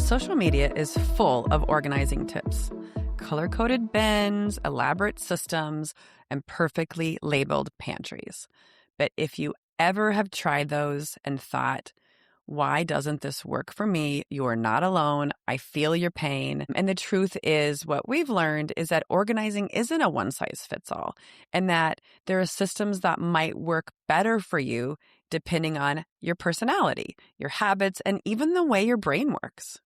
Social media is full of organizing tips, color-coded bins, elaborate systems, and perfectly labeled pantries. But if you ever have tried those and thought, why doesn't this work for me? You are not alone. I feel your pain. And the truth is, what we've learned is that organizing isn't a one-size-fits-all, and that there are systems that might work better for you depending on your personality, your habits, and even the way your brain works.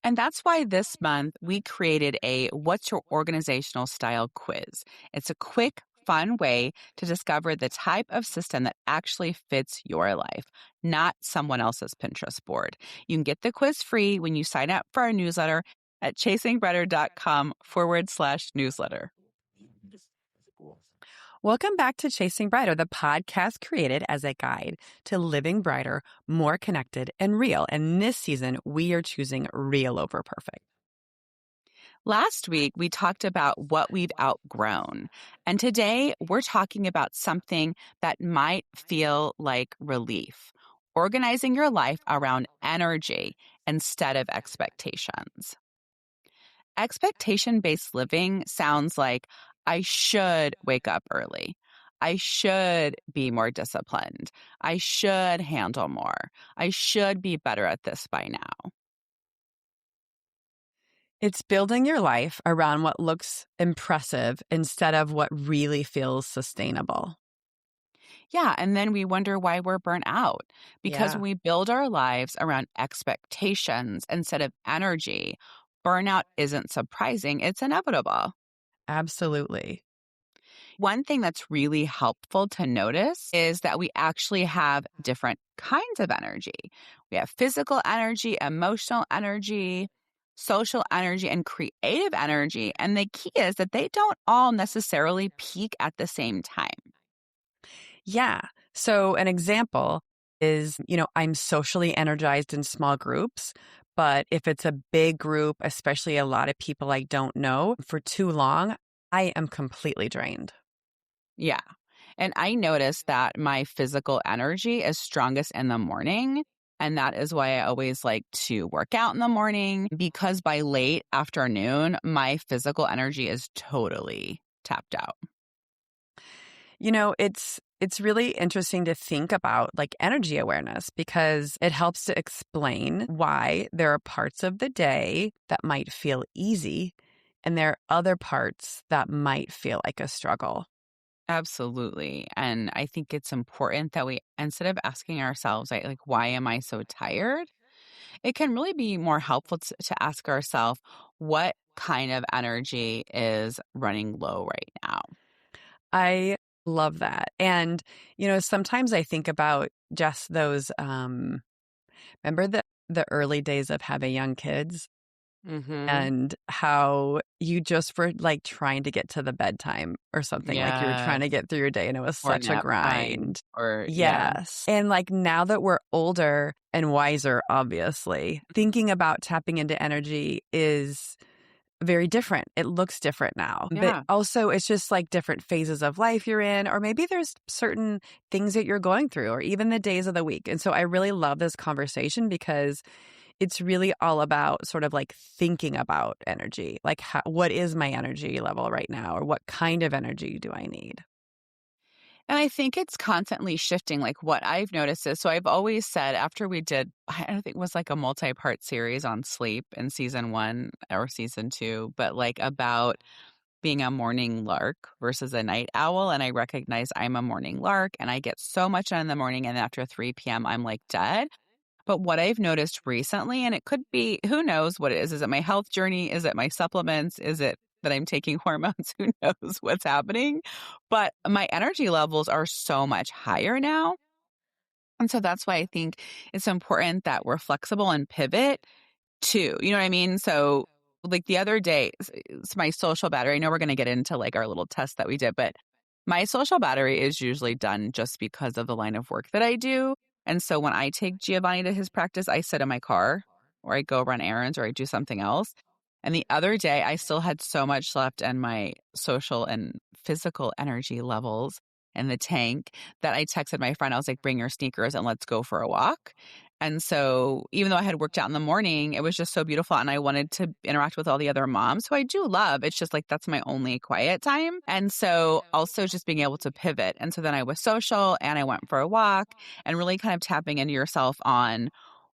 And that's why this month we created a What's Your Organizational Style quiz. It's a quick, fun way to discover the type of system that actually fits your life, not someone else's Pinterest board. You can get the quiz free when you sign up for our newsletter at chasingbrighter.com/newsletter. Welcome back to Chasing Brighter, the podcast created as a guide to living brighter, more connected, and real. And this season, we are choosing real over perfect. Last week, we talked about what we've outgrown. And today, we're talking about something that might feel like relief, organizing your life around energy instead of expectations. Expectation-based living sounds like, I should wake up early. I should be more disciplined. I should handle more. I should be better at this by now. It's building your life around what looks impressive instead of what really feels sustainable. Yeah, and then we wonder why we're burnt out. Because Yeah. when we build our lives around expectations instead of energy, burnout isn't surprising, it's inevitable. Absolutely. One thing that's really helpful to notice is that we actually have different kinds of energy. We have physical energy, emotional energy, social energy, and creative energy. And the key is that they don't all necessarily peak at the same time. Yeah. So an example is, I'm socially energized in small groups, but if it's a big group, especially a lot of people I don't know, for too long, I am completely drained. Yeah. And I noticed that my physical energy is strongest in the morning. And that is why I always like to work out in the morning, because by late afternoon, my physical energy is totally tapped out. It's really interesting to think about like energy awareness because it helps to explain why there are parts of the day that might feel easy and there are other parts that might feel like a struggle. Absolutely. And I think it's important that we, instead of asking ourselves, like, why am I so tired? It can really be more helpful to ask ourselves, what kind of energy is running low right now? I love that. And, sometimes I think about just those, remember the early days of having young kids Mm-hmm. and how you just were like trying to get to the bedtime or something, like you were trying to Yes. get through your day and it was Or such a nap time. grind. Or, yeah. Yes. And like now that we're older and wiser, obviously, thinking about tapping into energy is very different. It looks different now. But Yeah. also, it's just like different phases of life you're in, or maybe there's certain things that you're going through, or even the days of the week. And so I really love this conversation because it's really all about sort of like thinking about energy. Like, what is my energy level right now, or what kind of energy do I need? And I think it's constantly shifting. Like what I've noticed is, so I've always said after we did, I don't think it was like a multi-part series on sleep in season 1 or season 2, but like about being a morning lark versus a night owl. And I recognize I'm a morning lark and I get so much done in the morning. And after 3 p.m., I'm like dead. But what I've noticed recently, and it could be, who knows what it is? Is it my health journey? Is it my supplements? Is it that I'm taking hormones? Who knows what's happening? But my energy levels are so much higher now. And so that's why I think it's important that we're flexible and pivot too. You know what I mean? So like the other day, it's my social battery. I know we're going to get into like our little test that we did, but my social battery is usually done just because of the line of work that I do. And so when I take Giovanni to his practice, I sit in my car or I go run errands or I do something else. And the other day, I still had so much left in my social and physical energy levels in the tank that I texted my friend. I was like, bring your sneakers and let's go for a walk. And so even though I had worked out in the morning, it was just so beautiful. And I wanted to interact with all the other moms who I do love. It's just like that's my only quiet time. And so also just being able to pivot. And so then I was social and I went for a walk and really kind of tapping into yourself on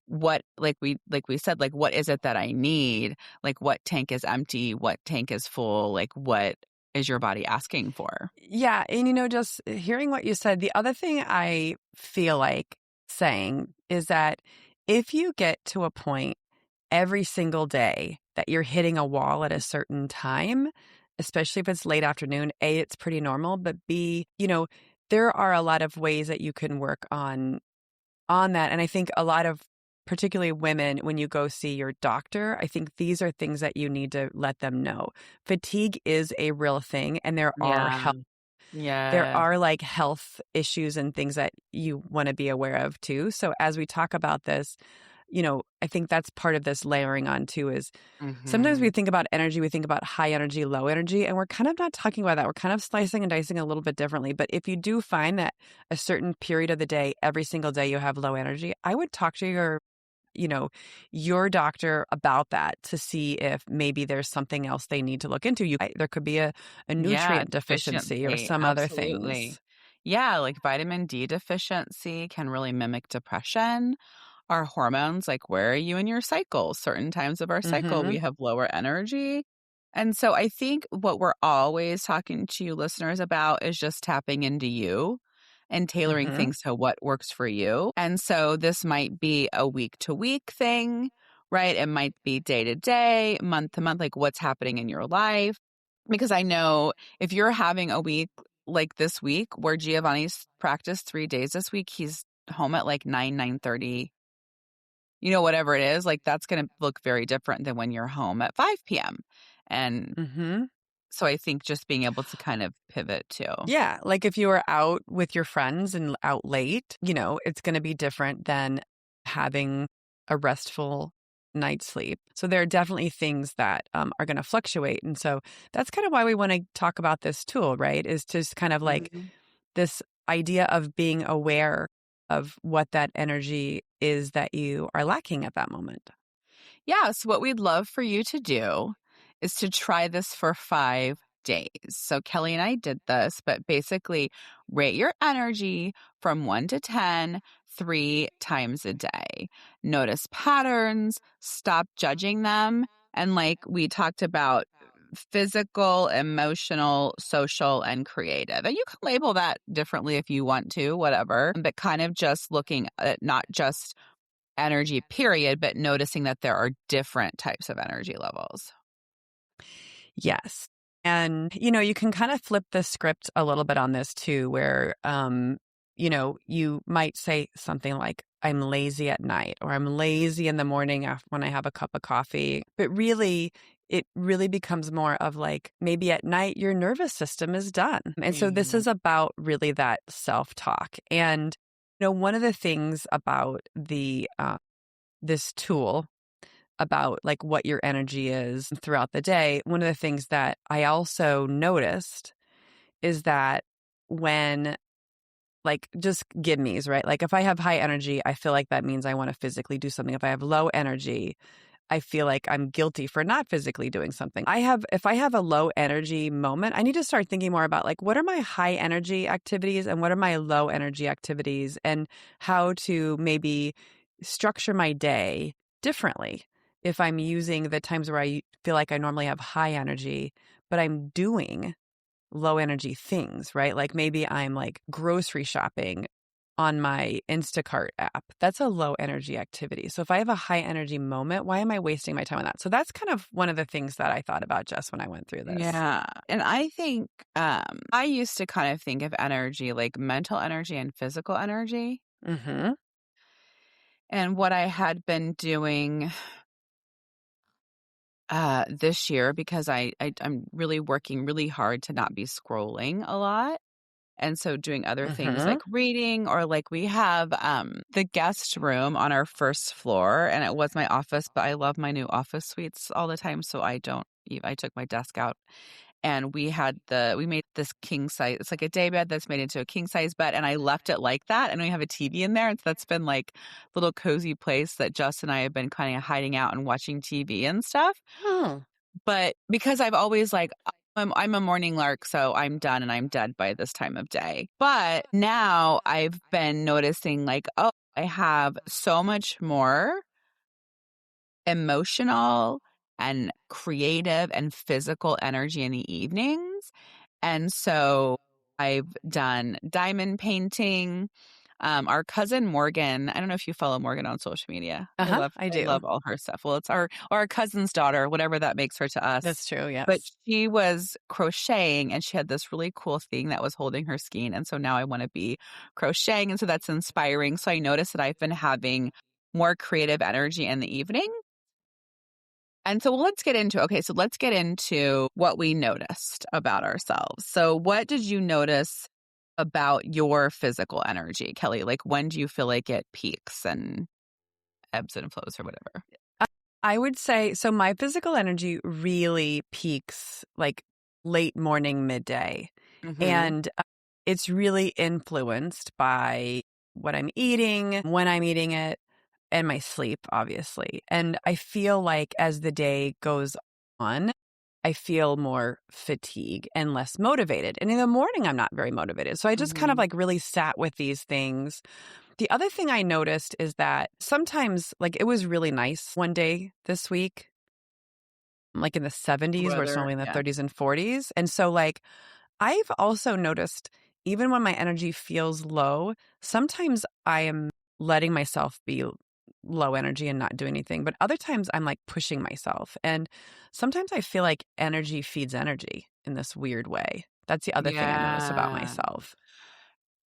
what like we said, like what is it that I need? Like what tank is empty, what tank is full, like what is your body asking for? Yeah. And, you know, just hearing what you said, the other thing I feel like saying is that if you get to a point every single day that you're hitting a wall at a certain time, especially if it's late afternoon, A, it's pretty normal, but B, you know, there are a lot of ways that you can work on that. And I think a lot of particularly women, when you go see your doctor, I think these are things that you need to let them know. Fatigue is a real thing, and Yeah. there Yes. are like health issues and things that you want to be aware of too. So as we talk about this, you know, I think that's part of this layering on too is sometimes we Mhm. think about energy, we think about high energy, low energy, and we're kind of not talking about that. We're kind of slicing and dicing a little bit differently. But if you do find that a certain period of the day, every single day you have low energy, I would talk to you know, your doctor about that to see if maybe there's something else they need to look into. There could be a Yeah, nutrient deficiency or deficiency, some other absolutely. things. Yeah, like vitamin D deficiency can really mimic depression. Our hormones, like where are you in your cycle? Certain times of our cycle, Mm-hmm. we have lower energy. And so I think what we're always talking to you listeners about is just tapping into you and tailoring Mm-hmm. things to what works for you. And so this might be a week to week thing, right? It might be day to day, month to month, like what's happening in your life. Because I know if you're having a week like this week where Giovanni's practiced 3 days this week, he's home at like 9:30, whatever it is, like that's going to look very different than when you're home at 5 p.m. And Mm-hmm. so I think just being able to kind of pivot too. Yeah, like if you were out with your friends and out late, you know, it's going to be different than having a restful night's sleep. So there are definitely things that are going to fluctuate. And so that's kind of why we want to talk about this tool, right? Is just kind of like Mhm. this idea of being aware of what that energy is that you are lacking at that moment. Yeah. So, what we'd love for you to do is to try this for 5 days. So, Kelly and I did this, but basically rate your energy from 1 to 10, 3 times a day. Notice patterns, stop judging them. And like we talked about, physical, emotional, social, and creative. And you can label that differently if you want to, whatever, but kind of just looking at not just energy, period, but noticing that there are different types of energy levels. Yes. And, you know, you can kind of flip the script a little bit on this too, where, you know, you might say something like, I'm lazy at night or I'm lazy in the morning after when I have a cup of coffee. But really, it really becomes more of like maybe at night your nervous system is done. And so this Mhm. is about really that self talk. And, you know, one of the things about this tool about like what your energy is throughout the day, one of the things that I also noticed is that when like just give me's, right? Like if I have high energy, I feel like that means I want to physically do something. If I have low energy, I feel like I'm guilty for not physically doing something. If I have a low energy moment, I need to start thinking more about like, what are my high energy activities and what are my low energy activities and how to maybe structure my day differently. If I'm using the times where I feel like I normally have high energy, but I'm doing low energy things, right? Like maybe I'm like grocery shopping on my Instacart app. That's a low energy activity. So if I have a high energy moment, why am I wasting my time on that? So that's kind of one of the things that I thought about just when I went through this. Yeah. And I think I used to kind of think of energy like mental energy and physical energy. Mhm. And what I had been doing this year, because I'm really working really hard to not be scrolling a lot. And so doing other things like Mhm. reading or like we have the guest room on our first floor and it was my office, but I love my new office suites all the time. So I don't, I took my desk out and we made this king size. It's like a day bed that's made into a king size bed, and I left it like that. And we have a TV in there, and so that's been like a little cozy place that Justin and I have been kind of hiding out and watching TV and stuff. Oh. But because I've always like, I'm a morning lark, so I'm done and I'm dead by this time of day. But now I've been noticing like, oh, I have so much more emotional and creative and physical energy in the evenings. And so I've done diamond painting. Our cousin Morgan, I don't know if you follow Morgan on social media. Uh-huh, I I do. love all her stuff. Well, it's our cousin's daughter, whatever that makes her to us. That's true, But yes. she was crocheting and she had this really cool thing that was holding her skein. And so now I want to be crocheting. And so that's inspiring. So I noticed that I've been having more creative energy in the evening. And so let's get into what we noticed about ourselves. So what did you notice about your physical energy, Kelly? Like when do you feel like it peaks and ebbs and flows or whatever? I would say, so my physical energy really peaks like late morning, midday. Mm-hmm. And it's really influenced by what I'm eating, when I'm eating it, and my sleep, obviously. And I feel like as the day goes on, I feel more fatigue and less motivated. And in the morning, I'm not very motivated. So I just kind of Mm-hmm. like really sat with these things. The other thing I noticed is that sometimes, like, it was really nice one day this week, like in the 70s, where it's Weather, normally in the yeah. 30s and 40s. And so, like, I've also noticed even when my energy feels low, sometimes I am letting myself be low energy and not do anything. But other times I'm like pushing myself. And sometimes I feel like energy feeds energy in this weird way. That's the other thing I notice about Yeah. myself.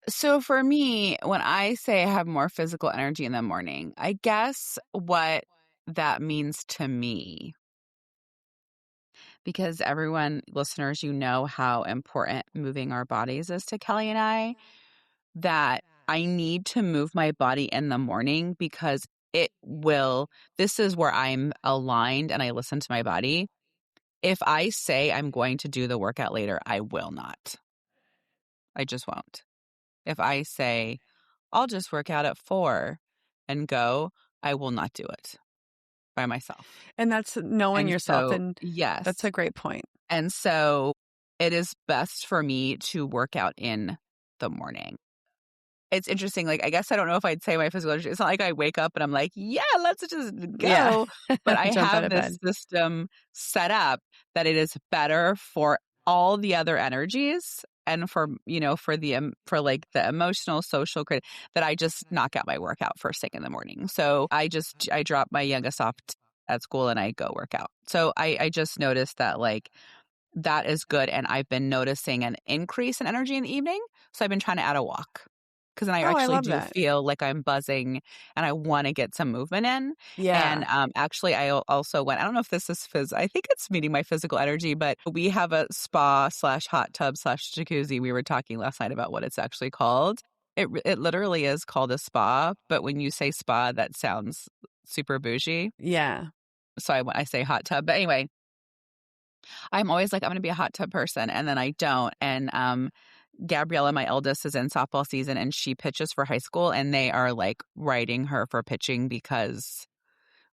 So for me, when I say I have more physical energy in the morning, I guess what that means to me, because everyone, listeners, you know how important moving our bodies is to Kelly and I, that I need to move my body in the morning because this is where I'm aligned and I listen to my body. If I say I'm going to do the workout later, I will not. I just won't. If I say I'll just work out at 4 and go, I will not do it by myself. And that's knowing And yourself. so, And that's yes. a great point. And so it is best for me to work out in the morning. It's interesting, like, I guess I don't know if I'd say my physical energy, it's not like I wake up and I'm like, "Yeah, let's just Yeah. go," but I Jump out have of this bed. system set up that it is better for all the other energies and for, for, like, the emotional, social that I just knock out my workout first thing in the morning. So I drop my youngest off at school and I go work out. So I just noticed that, like, that is good, and I've been noticing an increase in energy in the evening, so I've been trying to add a walk. Because then I Oh, I actually love do that. feel like I'm buzzing and I wanna get some movement in, and, Yeah. actually, also went I don't know if this is I think it's meeting my physical energy, but we have a spa/hot tub/jacuzzi. We were talking last night about what it's actually called. It literally is called a spa, but when you say spa, that sounds super bougie, Yeah. so I say hot tub, but anyway, I'm always like, "I'm gonna be a hot tub person," and then I don't, and, Gabriella, my eldest, is in softball season, and she pitches for high school, and they are, like, writing her for pitching because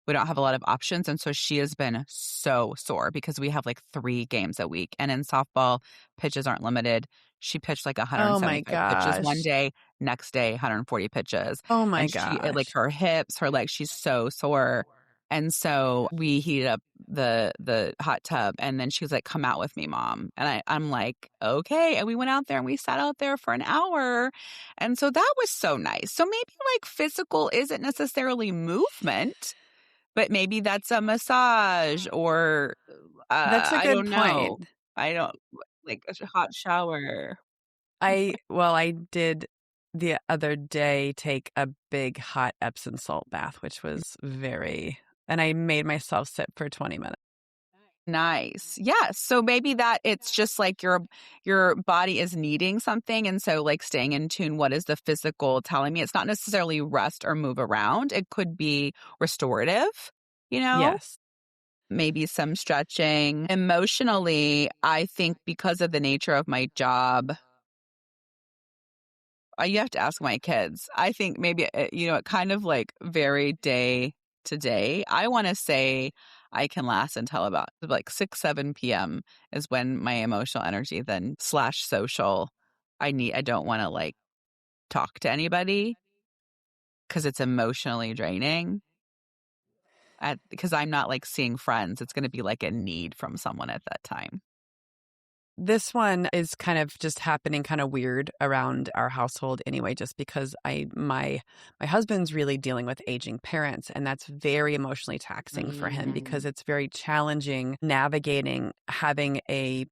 we don't have a lot of options, and so she has been so sore because we have, like, 3 games a week, and in softball, pitches aren't limited. She pitched, like, Oh my 175 pitches one gosh. day, next day, 140 pitches, Oh my and like, gosh. her hips, her legs, she's so sore, and so we heated up the hot tub, and then she was like, "Come out with me, mom," and I'm like, "Okay," and we went out there, and we sat out there for an hour, and so that was so nice. So maybe, like, physical isn't necessarily movement, but maybe that's a massage or, That's a I good don't point. know. I don't like, a hot shower. I did the other day take a big hot Epsom salt bath, which was and I made myself sit for 20 minutes. Nice. Yes. So maybe that it's just like your body is needing something, and so, like, staying in tune, what is the physical telling me? It's not necessarily rest or move around. It could be restorative, you know? Yes. maybe some stretching. Emotionally, I think because of the nature of my job, you have to ask my kids. I think maybe, it kind of like vary day to day. I want to say I can last until about like 6, 7 p.m. is when my emotional energy then slash social. I don't want to like talk to anybody because it's emotionally draining. Because I'm not like seeing friends. It's going to be like a need from someone at that time. This one is kind of just happening kind of weird around our household anyway, just because my husband's really dealing with aging parents, and that's very emotionally taxing for him because Mm, it's very challenging navigating having a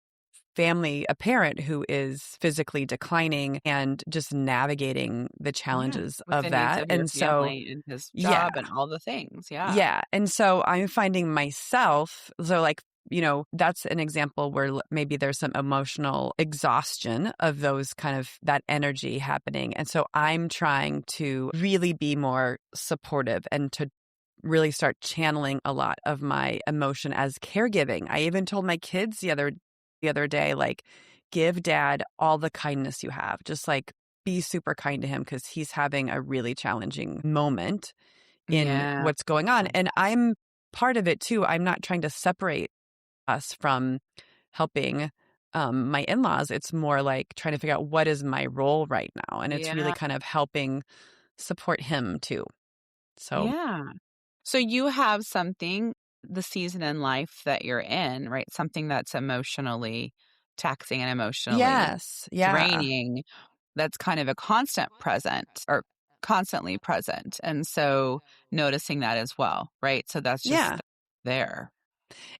parent who is physically declining and just navigating the yeah. challenges With of the needs that. of your And so, family and his yeah, job and all the things. Yeah. yeah. And so I'm finding myself, so like, that's an example where maybe there's some emotional exhaustion of those kind of that energy happening. And so I'm trying to really be more supportive and to really start channeling a lot of my emotion as caregiving. I even told my kids the other day, like, give dad all the kindness you have. Just like be super kind to him because he's having a really challenging moment in Yeah. what's going on. And I'm part of it too. I'm not trying to separate us from helping my in-laws. It's more like trying to figure out what is my role right now. And it's really Yeah. kind of helping support him too. So, Yeah. So you have something, the season in life that you're in, right? Something that's emotionally taxing and emotionally yes. Yeah. draining, that's kind of a constant present or constantly present. And so noticing that as well, right? So that's just Yeah. there.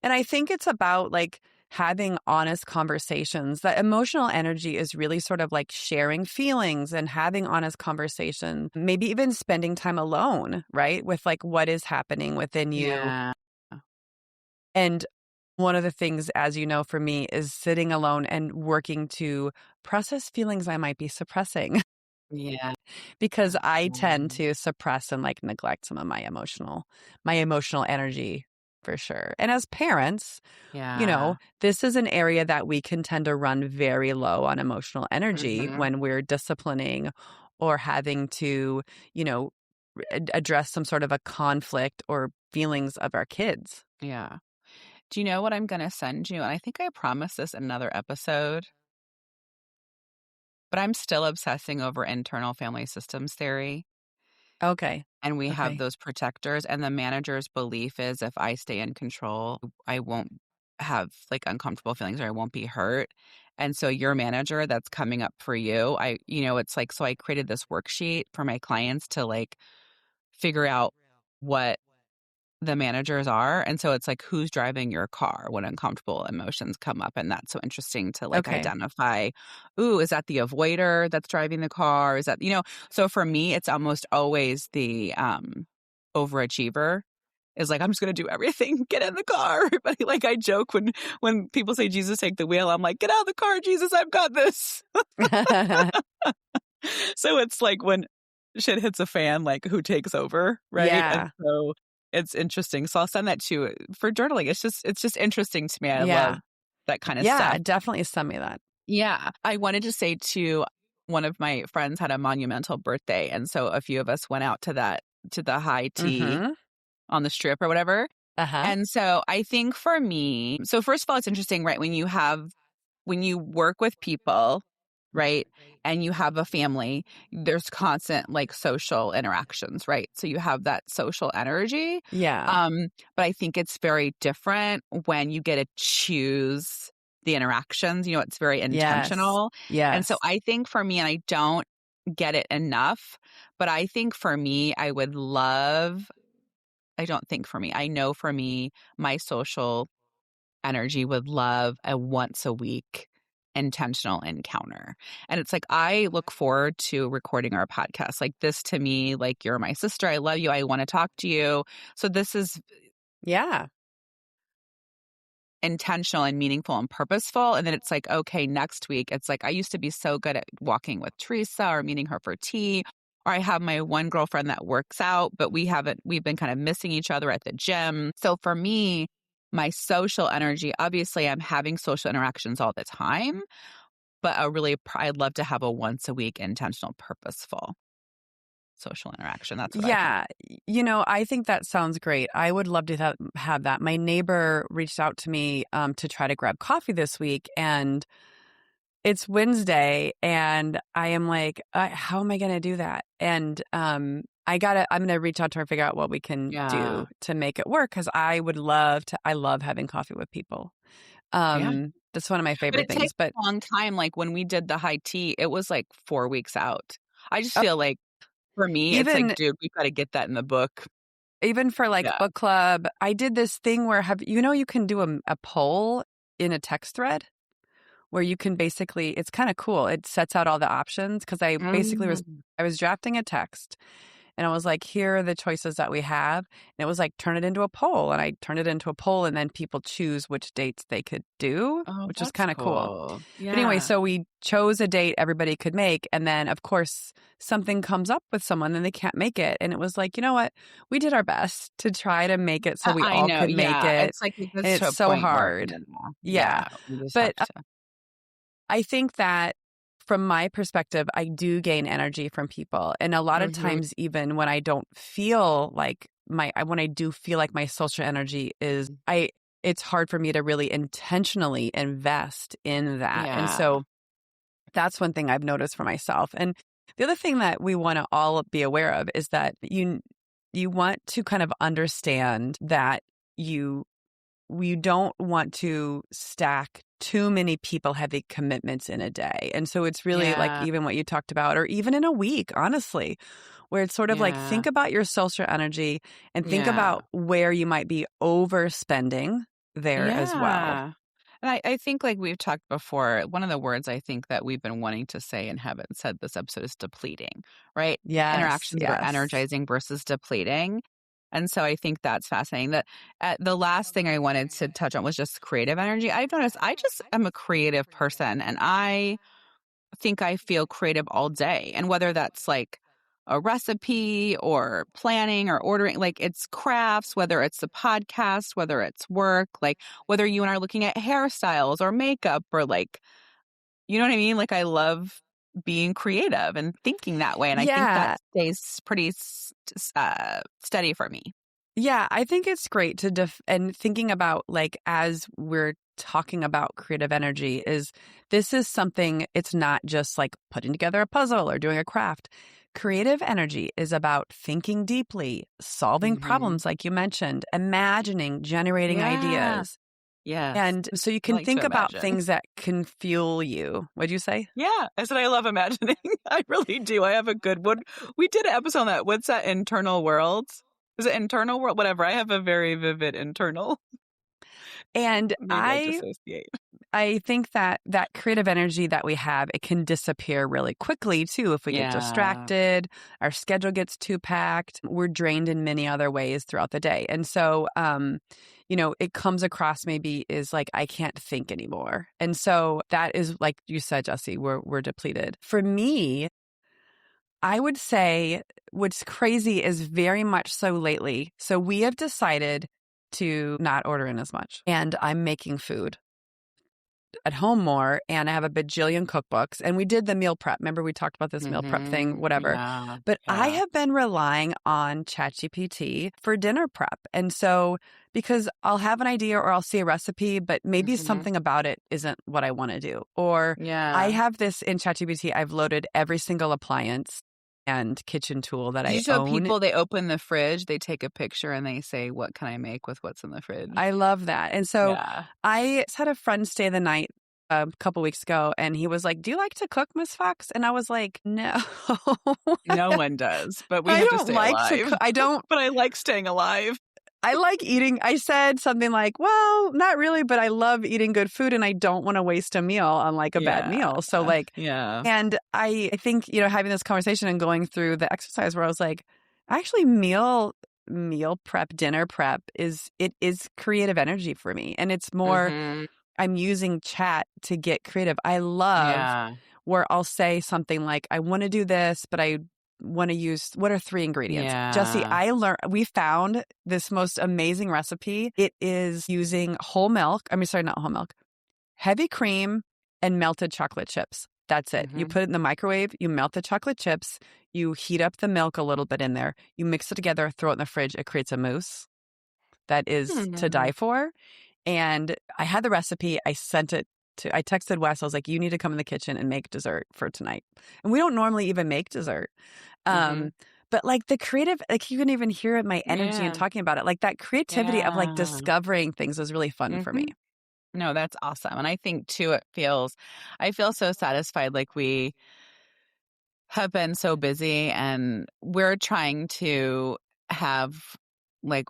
And I think it's about like having honest conversations. That emotional energy is really sort of like sharing feelings and having honest conversation, maybe even spending time alone, right? With like what is happening within you. Yeah. And one of the things, as you know, for me is sitting alone and working to process feelings I might be suppressing Yeah. because I tend Um, to suppress and like neglect some of my emotional energy for sure. And as parents, Yeah. this is an area that we can tend to run very low on emotional energy Hmm. when we're disciplining or having to, you know, address some sort of a conflict or feelings of our kids. Yeah. Do you know what I'm going to send you? And I think I promised this in another episode, but I'm still obsessing over internal family systems theory. Okay. And we have Okay. those protectors. And the manager's belief is if I stay in control, I won't have like uncomfortable feelings or I won't be hurt. And so your manager that's coming up for you, it's like, so I created this worksheet for my clients to like figure out what the managers are. And so it's like, who's driving your car when uncomfortable emotions come up? And that's so interesting to like Okay. identify, ooh, is that the avoider that's driving the car? Is that, so for me, it's almost always the overachiever is like, I'm just going to do everything. Get in the car. Everybody, like I joke when people say, Jesus, take the wheel. I'm like, get out of the car, Jesus, I've got this. So it's like when shit hits a fan, like who takes over, right? And Yeah. so it's interesting. So I'll send that to you for journaling. It's just interesting to me. I love Yeah. that kind of Yeah. stuff. Definitely send me that. Yeah. I wanted to say too, one of my friends had a monumental birthday. And so a few of us went out to the high tea Mm-hmm. on the strip or whatever. Uh-huh. And so I think for me, so first of all, it's interesting, right? When you work with people, right? And you have a family, there's constant like social interactions, right? So you have that social energy. Yeah. Um, but I think it's very different when you get to choose the interactions. It's very Yes. intentional. And so Yes. I think for me, and I don't get it enough, but I think for me, I don't think for me, I know for me, my social energy would love a once a week intentional encounter. And it's like, I look forward to recording our podcast. Like this to me, like you're my sister. I love you. I want to talk to you. So this is Yeah. intentional and meaningful and purposeful. And then it's like, okay, next week, it's like, I used to be so good at walking with Teresa or meeting her for tea. Or I have my one girlfriend that works out, but we've been kind of missing each other at the gym. So for me, my social energy, obviously I'm having social interactions all the time, but I'd love to have a once a week intentional, purposeful social interaction. That's what I think. Yeah, I think that sounds great. I would love to have that. My neighbor reached out to me to try to grab coffee this week, and it's Wednesday, and I am like, how am I going to do that? And I'm going to reach out to her and figure out what we can Yeah. do to make it work, because I love having coffee with people. Yeah. That's one of my But favorite it takes things. But a long time. Like when we did the high tea, it was like 4 weeks out. I just uh, feel like for me, it's like, even dude, we've got to get that in the book. even for like Yeah. book club, I did this thing where you can do a poll in a text thread where you can basically, it's kind of cool. It sets out all the options, because Mm. I was drafting a text, and I was like, here are the choices that we have. And it was like, turn it into a poll. And I turned it into a poll, and then people choose which dates they could do, Oh, which is that's kind of cool. cool. But anyway, Yeah. so we chose a date everybody could make. And then, of course, something comes up with someone and they can't make it. And it was like, you know what? We did our best to try to make it so we I all know. could make Yeah. it. It's like it And gets to it's a so point where, hard. Yeah. yeah, we just have But to. I think that from my perspective, I do gain energy from people. And a lot of Mhm. times, even when I don't feel like when I do feel like my social energy it's hard for me to really intentionally invest in that. And Yeah. so that's one thing I've noticed for myself. And the other thing that we want to all be aware of is that you want to kind of understand that you don't want to stack too many people heavy commitments in a day. And so it's really like Yeah. even what you talked about, or even in a week, honestly, where it's sort of like, Yeah. think about your social energy and think Yeah. about where you might be overspending there as well. Yeah. And I think, like we've talked before, one of the words I think that we've been wanting to say and haven't said this episode is depleting, right? Yes, Interactions that are yes. energizing versus depleting. And so I think that's fascinating. That the last thing I wanted to touch on was just creative energy. I've noticed I just am a creative person, and I think I feel creative all day. And whether that's like a recipe or planning or ordering, like it's crafts, whether it's a podcast, whether it's work, like whether you and I are looking at hairstyles or makeup or like, you know what I mean? Like I love being creative and thinking that way. And I think that Yeah. stays pretty steady for me. Yeah, I think it's great to and thinking about, like, as we're talking about creative energy, this is something, it's not just like putting together a puzzle or doing a craft. Creative energy is about thinking deeply, solving Hmm. problems like you mentioned, imagining, generating Yeah. ideas. Yes. And so you I can like to think about imagine. things that can fuel you. What'd you say? Yeah, I said I love imagining. I really do. I have a good one. We did an episode on that. What's that internal world? Is it internal world? Whatever. I have a very vivid internal. And Maybe I dissociate. I think that that creative energy that we have, it can disappear really quickly too if we get Yeah. distracted, our schedule gets too packed, we're drained in many other ways throughout the day. And so, it comes across maybe is like, I can't think anymore. And so that is, like you said, Jesse, we're depleted. For me, I would say what's crazy is very much so lately. So we have decided to not order in as much, and I'm making food at home more, and I have a bajillion cookbooks, and we did the meal prep. Remember we talked about this meal prep thing, whatever. Yeah. But I Yeah. have been relying on ChatGPT for dinner prep. And so, because I'll have an idea or I'll see a recipe, but maybe Hmm. something about it isn't what I want to do. Or I Yeah. have this in ChatGPT, I've loaded every single appliance and kitchen tool that Did I you show own. people they open the fridge, they take a picture and they say, "What can I make with what's in the fridge?" I love that. And so Yeah. I had a friend stay the night a couple weeks ago, and he was like, "Do you like to cook, Miss Fox?" And I was like, "No." No one does, but we I have to don't stay like to alive. cook. I don't But I like staying alive. I like eating. I said something like, "Well, not really, but I love eating good food, and I don't want to waste a meal on like a bad Yeah. meal." So like, Yeah. and I think, having this conversation and going through the exercise where I was like, actually meal prep, dinner prep is creative energy for me. And it's more, Mhm. I'm using chat to get creative. I love Yeah. where I'll say something like, I want to do this, but want to use, what are 3 ingredients? Jesse, Yeah. we found this most amazing recipe. It is using not whole milk, heavy cream and melted chocolate chips. That's it. You Mhm. put it in the microwave, you melt the chocolate chips, you heat up the milk a little bit in there, you mix it together, throw it in the fridge. It creates a mousse that is to Hmm. die for. And I had the recipe. I texted Wes. I was like, you need to come in the kitchen and make dessert for tonight. And we don't normally even make dessert. Mhm. Um, but like the creative, like you can even hear it, my energy and Yeah. talking about it. Like that creativity of like Yeah. discovering things was really fun for me. Mhm. No, that's awesome. And I think too, I feel so satisfied. Like we have been so busy and we're trying to have like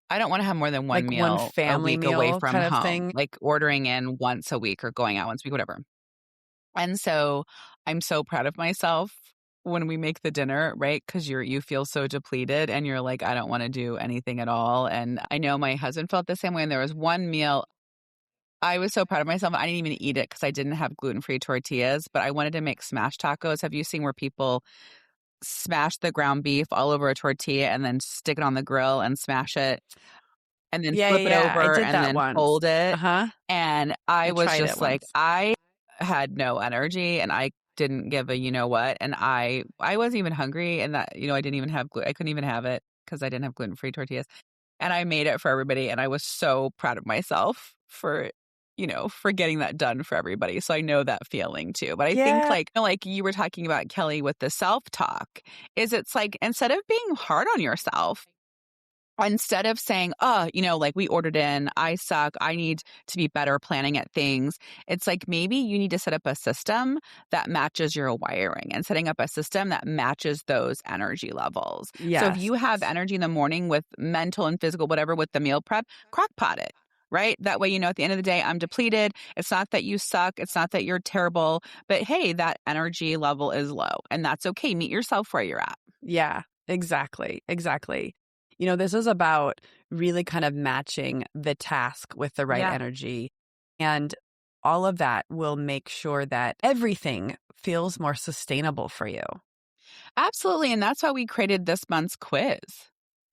I don't want to have more than one Like one meal a family week away meal from kind of home, thing. like ordering in once a week or going out once a week, whatever. And so I'm so proud of myself when we make the dinner, right? Because you feel so depleted and you're like, I don't want to do anything at all. And I know my husband felt the same way. And there was one meal I was so proud of myself. I didn't even eat it because I didn't have gluten-free tortillas, but I wanted to make smash tacos. Have you seen where people smash the ground beef all over a tortilla and then stick it on the grill and smash it and then Yeah, flip yeah, it yeah. I over did and that then once. fold it? Uh-huh. And I I was tried it just like, once. I had no energy and I didn't give a you know what. And I wasn't even hungry and that, I didn't even have, I couldn't even have it because I didn't have gluten-free tortillas. And I made it for everybody, and I was so proud of myself for getting that done for everybody. So I know that feeling too. But I think Yeah. like you were talking about, Kelly, with the self-talk, it's like instead of being hard on yourself, instead of saying, oh, like we ordered in, I suck, I need to be better planning at things. It's like maybe you need to set up a system that matches your wiring and setting up a system that matches those energy levels. So if Yes. you have energy in the morning with mental and physical, whatever, with the meal prep, crock pot it. Right? That way, at the end of the day, I'm depleted. It's not that you suck. It's not that you're terrible. But hey, that energy level is low. And that's okay. Meet yourself where you're at. Yeah, exactly. Exactly. This is about really kind of matching the task with the right Yeah. energy. And all of that will make sure that everything feels more sustainable for you. Absolutely. And that's why we created this month's quiz.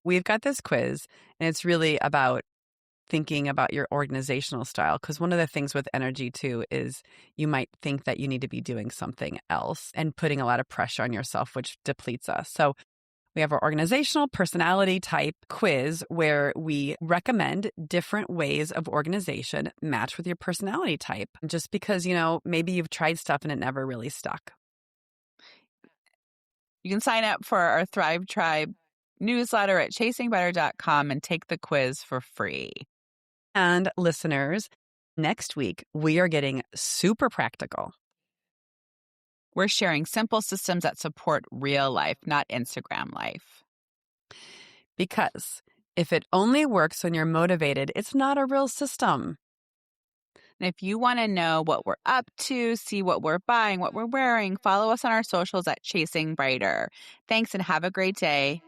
We've got this quiz, and it's really about thinking about your organizational style. Because one of the things with energy, too, is you might think that you need to be doing something else and putting a lot of pressure on yourself, which depletes us. So we have our organizational personality type quiz where we recommend different ways of organization match with your personality type. Just because, maybe you've tried stuff and it never really stuck. You can sign up for our Thrive Tribe newsletter at chasingbetter.com and take the quiz for free. And listeners, next week we are getting super practical. We're sharing simple systems that support real life, not Instagram life. Because if it only works when you're motivated, it's not a real system. And if you want to know what we're up to, see what we're buying, what we're wearing, follow us on our socials at Chasing Brighter. Thanks and have a great day.